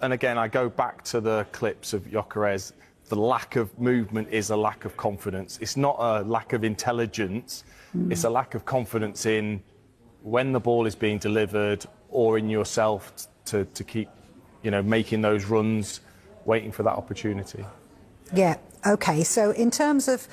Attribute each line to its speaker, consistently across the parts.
Speaker 1: and again, I go back to the clips of Gyökeres. The lack of movement is a lack of confidence. It's not a lack of intelligence. It's a lack of confidence in when the ball is being delivered or in yourself to keep, making those runs, waiting for that opportunity.
Speaker 2: Yeah, OK. So in terms of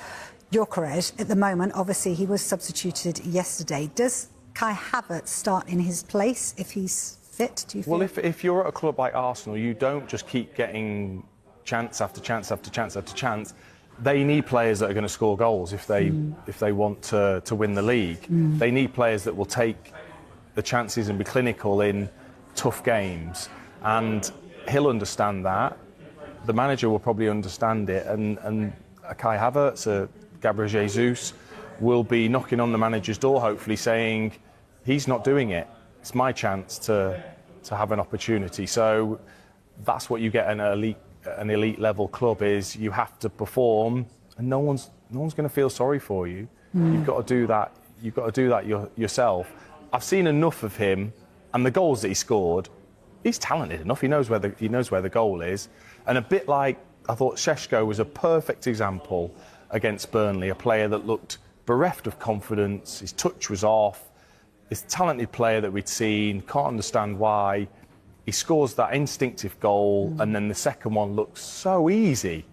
Speaker 2: Gyökeres, at the moment, obviously he was substituted yesterday. Does Kai Havertz start in his place if he's fit, do you feel?
Speaker 1: Well, if you're at a club like Arsenal, you don't just keep getting chance after chance after chance after chance. They need players that are going to score goals if they want to win the league. They need players that will take the chances and be clinical in tough games. And he'll understand that. The manager will probably understand it. And Kai Havertz, Gabriel Jesus, will be knocking on the manager's door, hopefully saying, he's not doing it. It's my chance to have an opportunity. So that's what you get in an elite level club, is you have to perform, and no one's going to feel sorry for you. You've got to do that. You've got to do that yourself. I've seen enough of him, and the goals that he scored. He's talented enough. He knows where the goal is, and a bit like I thought Šeško was a perfect example against Burnley, a player that looked bereft of confidence. His touch was off. This talented player that we'd seen, can't understand why. He scores that instinctive goal, and then the second one looks so easy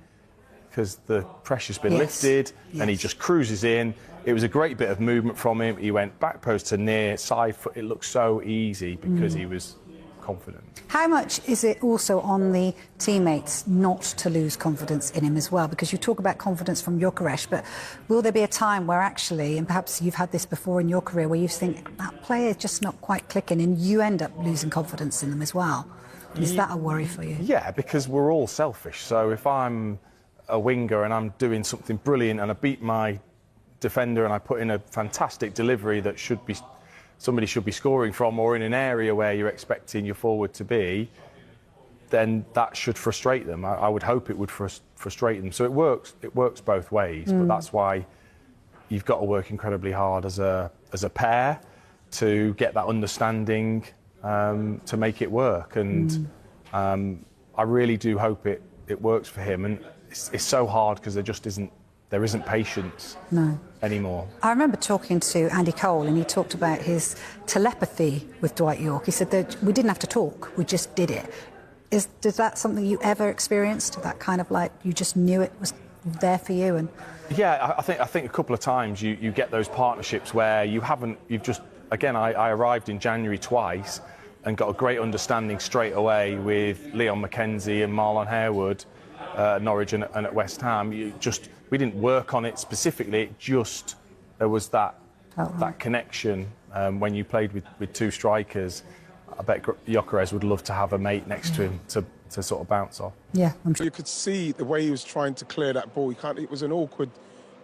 Speaker 1: because the pressure's been lifted, and he just cruises in. It was a great bit of movement from him. He went back post to near, side foot. It looked so easy because he was confident.
Speaker 2: How much is it also on the teammates not to lose confidence in him as well? Because you talk about confidence from Gyökeres, but will there be a time where actually, and perhaps you've had this before in your career, where you think that player is just not quite clicking and you end up losing confidence in them as well? Is that a worry for you?
Speaker 1: Yeah, because we're all selfish. So if I'm a winger and I'm doing something brilliant and I beat my defender and I put in a fantastic delivery that somebody should be scoring from, or in an area where you're expecting your forward to be, then that should frustrate them. I would hope it would frustrate them. So it works both ways, but that's why you've got to work incredibly hard as a pair to get that understanding to make it work. And I really do hope it works for him. And it's so hard because there isn't patience anymore. I
Speaker 2: remember talking to Andy Cole, and he talked about his telepathy with Dwight Yorke. He said that we didn't have to talk, we just did it. Is that something you ever experienced? That kind of like you just knew it was there for you? And
Speaker 1: yeah, I think a couple of times you get those partnerships where I arrived in January twice and got a great understanding straight away with Leon McKenzie and Marlon Harewood at Norwich and at West Ham. We didn't work on it specifically. There was that connection when you played with two strikers. I bet Gyökeres would love to have a mate next to him to sort of bounce off.
Speaker 2: Yeah, I'm sure.
Speaker 3: You could see the way he was trying to clear that ball. It was an awkward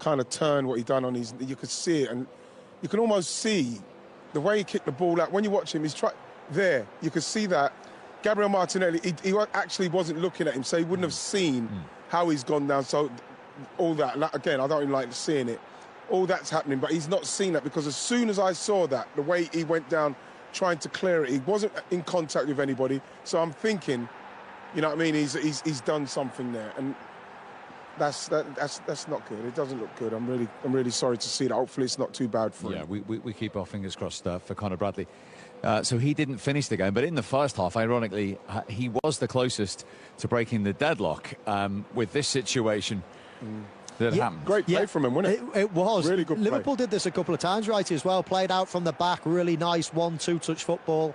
Speaker 3: kind of turn what he done on his. You could see it, and you can almost see the way he kicked the ball out. When you watch him, there. You could see that Gabriel Martinelli. He actually wasn't looking at him, so he wouldn't have seen how he's gone down. So all that, again, I don't even like seeing it. All that's happening, but he's not seen that, because as soon as I saw that, the way he went down trying to clear it, he wasn't in contact with anybody. So I'm thinking, you know what I mean, he's done something there, and that's not good. It doesn't look good. I'm really sorry to see that. Hopefully it's not too bad for him.
Speaker 4: Yeah, we keep our fingers crossed for Conor Bradley. So he didn't finish the game, but in the first half, ironically, he was the closest to breaking the deadlock with this situation. That happened.
Speaker 3: Great play from him, wasn't it?
Speaker 5: It was.
Speaker 3: Really good play.
Speaker 5: Liverpool did this a couple of times, right, as well. Played out from the back, really nice 1-2 touch football,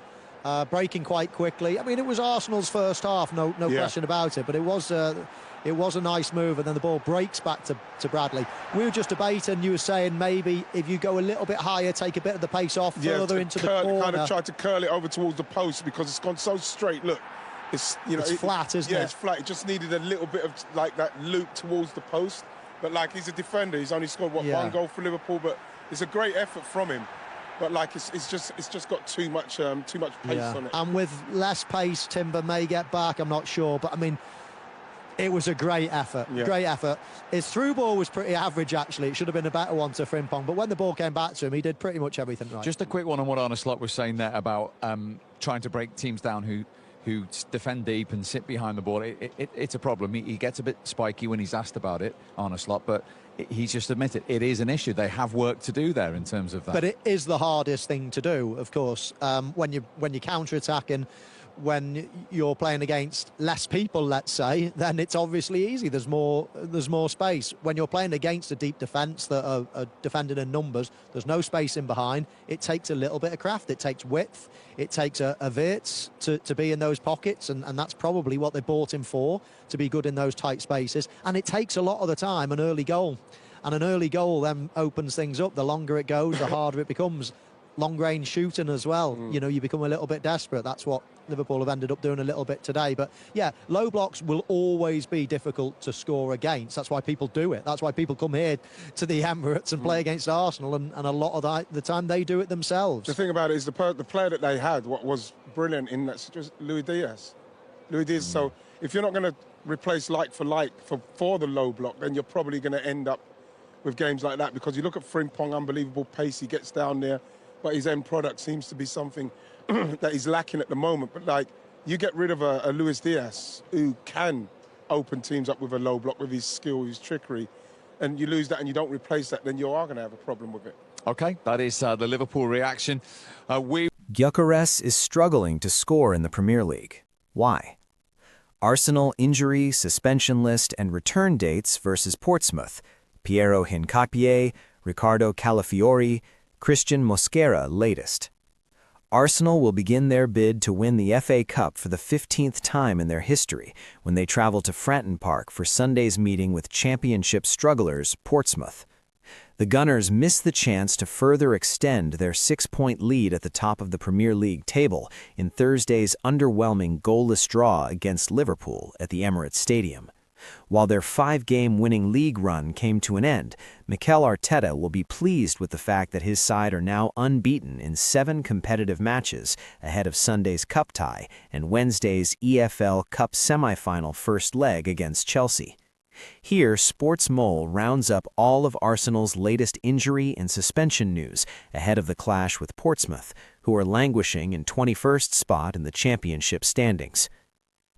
Speaker 5: breaking quite quickly. I mean, it was Arsenal's first half, no question about it, but it was a nice move, and then the ball breaks back to Bradley. We were just debating, you were saying maybe if you go a little bit higher, take a bit of the pace off, further into the corner.
Speaker 3: Kind of tried to curl it over towards the post because it's gone so straight. Look, it's
Speaker 5: flat, isn't it?
Speaker 3: Yeah, it's flat. It just needed a little bit of like that loop towards the post. But like, he's a defender. He's only scored one goal for Liverpool, but it's a great effort from him. But like, it's just got too much pace on it.
Speaker 5: And with less pace, Timber may get back. I'm not sure, but I mean, it was a great effort.
Speaker 3: Yeah.
Speaker 5: Great effort. His through ball was pretty average, actually. It should have been a better one to Frimpong. But when the ball came back to him, he did pretty much everything right.
Speaker 4: Just a quick one on what Arne Slot was saying there about trying to break teams down who who defend deep and sit behind the ball. It's a problem. He gets a bit spiky when he's asked about it, Arne Slot, but he's just admitted it is an issue. They have work to do there in terms of that.
Speaker 5: But it is the hardest thing to do, of course, when you're counter-attacking. When you're playing against less people, let's say, then it's obviously easy. There's more space. When you're playing against a deep defence that are defending in numbers, there's no space in behind. It takes a little bit of craft. It takes width. It takes a Wirtz to be in those pockets, and that's probably what they bought him for, to be good in those tight spaces. And it takes a lot of the time an early goal. And an early goal then opens things up. The longer it goes, the harder it becomes. Long-range shooting as well. You know, you become a little bit desperate. That's what Liverpool have ended up doing a little bit today. But yeah, low blocks will always be difficult to score against. That's why people do it. That's why people come here to the Emirates and play against Arsenal, and a lot of the time they do it themselves.
Speaker 3: The thing about it is the player that they had, what was brilliant in that situation, Luis Diaz. So if you're not going to replace like for the low block, then you're probably going to end up with games like that, because you look at Frimpong, unbelievable pace, he gets down there, but his end product seems to be something that he's lacking at the moment. But like, you get rid of a Luis Diaz who can open teams up with a low block with his skill, his trickery, and you lose that and you don't replace that, then you are going to have a problem with it.
Speaker 4: Okay, that is the Liverpool reaction.
Speaker 6: Gyökeres is struggling to score in the Premier League. Why? Arsenal injury, suspension list, and return dates versus Portsmouth. Piero Hincapie, Riccardo Calafiori, Cristhian Mosquera latest. Arsenal will begin their bid to win the FA Cup for the 15th time in their history when they travel to Fratton Park for Sunday's meeting with Championship strugglers Portsmouth. The Gunners miss the chance to further extend their 6-point lead at the top of the Premier League table in Thursday's underwhelming goalless draw against Liverpool at the Emirates Stadium. While their 5-game winning league run came to an end, Mikel Arteta will be pleased with the fact that his side are now unbeaten in 7 competitive matches ahead of Sunday's cup tie and Wednesday's EFL Cup semi-final first leg against Chelsea. Here, Sports Mole rounds up all of Arsenal's latest injury and suspension news ahead of the clash with Portsmouth, who are languishing in 21st spot in the Championship standings.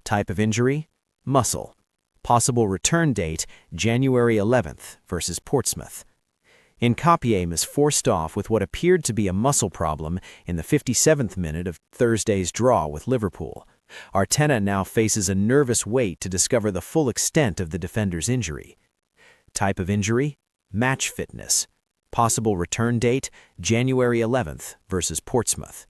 Speaker 6: Type of injury? Muscle. Possible return date, January 11th versus Portsmouth. Hincapie is forced off with what appeared to be a muscle problem in the 57th minute of Thursday's draw with Liverpool. Arteta now faces a nervous wait to discover the full extent of the defender's injury. Type of injury? Match fitness. Possible return date, January 11th versus Portsmouth.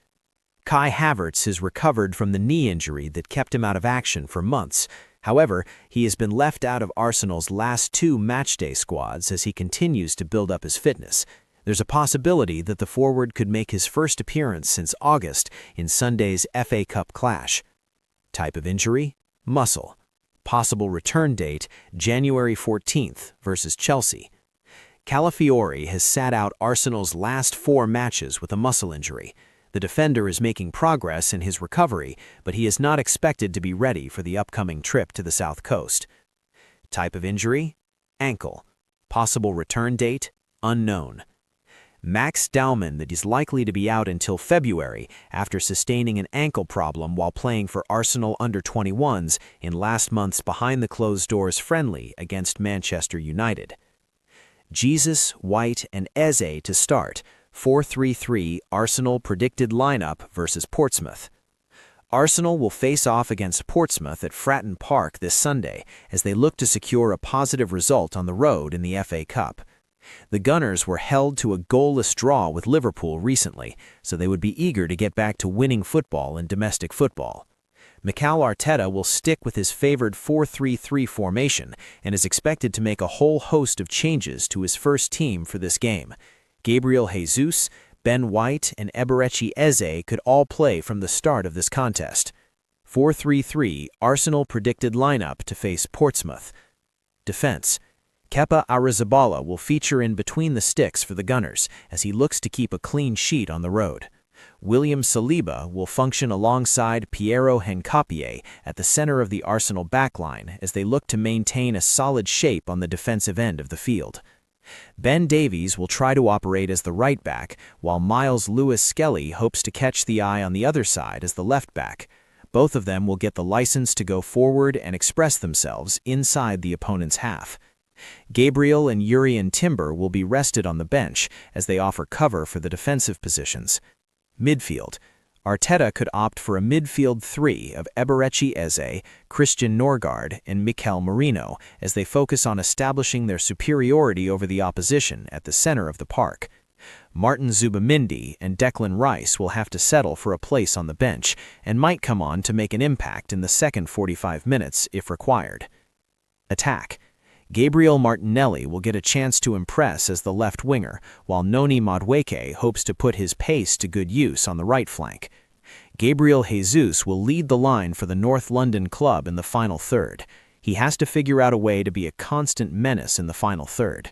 Speaker 6: Kai Havertz has recovered from the knee injury that kept him out of action for months. However, he has been left out of Arsenal's last 2 matchday squads as he continues to build up his fitness. There's a possibility that the forward could make his first appearance since August in Sunday's FA Cup clash. Type of injury? Muscle. Possible return date, January 14th versus Chelsea. Calafiori has sat out Arsenal's last 4 matches with a muscle injury. The defender is making progress in his recovery, but he is not expected to be ready for the upcoming trip to the South Coast. Type of injury? Ankle. Possible return date? Unknown. Max Daumann that is likely to be out until February after sustaining an ankle problem while playing for Arsenal under-21s in last month's behind-the-closed-doors friendly against Manchester United. Jesus, White, and Eze to start. 4-3-3 Arsenal predicted lineup versus Portsmouth. Arsenal will face off against Portsmouth at Fratton Park this Sunday as they look to secure a positive result on the road in the FA Cup. The Gunners were held to a goalless draw with Liverpool recently, so they would be eager to get back to winning football in domestic football. Mikel Arteta will stick with his favored 4-3-3 formation and is expected to make a whole host of changes to his first team for this game. Gabriel Jesus, Ben White, and Eberechi Eze could all play from the start of this contest. 4-3-3 Arsenal predicted lineup to face Portsmouth. Defense. Kepa Arrizabalaga will feature in between the sticks for the Gunners as he looks to keep a clean sheet on the road. William Saliba will function alongside Piero Hincapie at the center of the Arsenal backline as they look to maintain a solid shape on the defensive end of the field. Ben Davies will try to operate as the right back, while Miles Lewis-Skelly hopes to catch the eye on the other side as the left back. Both of them will get the license to go forward and express themselves inside the opponent's half. Gabriel and Jurrien Timber will be rested on the bench as they offer cover for the defensive positions. Midfield. Arteta could opt for a midfield three of Eberechi Eze, Christian Norgard, and Mikel Merino as they focus on establishing their superiority over the opposition at the center of the park. Martin Zubimendi and Declan Rice will have to settle for a place on the bench and might come on to make an impact in the second 45 minutes if required. Attack. Gabriel Martinelli will get a chance to impress as the left winger, while Noni Madueke hopes to put his pace to good use on the right flank. Gabriel Jesus will lead the line for the North London club in the final third. He has to figure out a way to be a constant menace in the final third.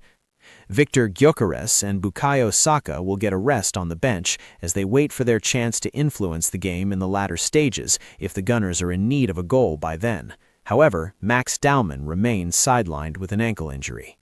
Speaker 6: Viktor Gyökeres and Bukayo Saka will get a rest on the bench as they wait for their chance to influence the game in the latter stages if the Gunners are in need of a goal by then. However, Max Daumann remains sidelined with an ankle injury.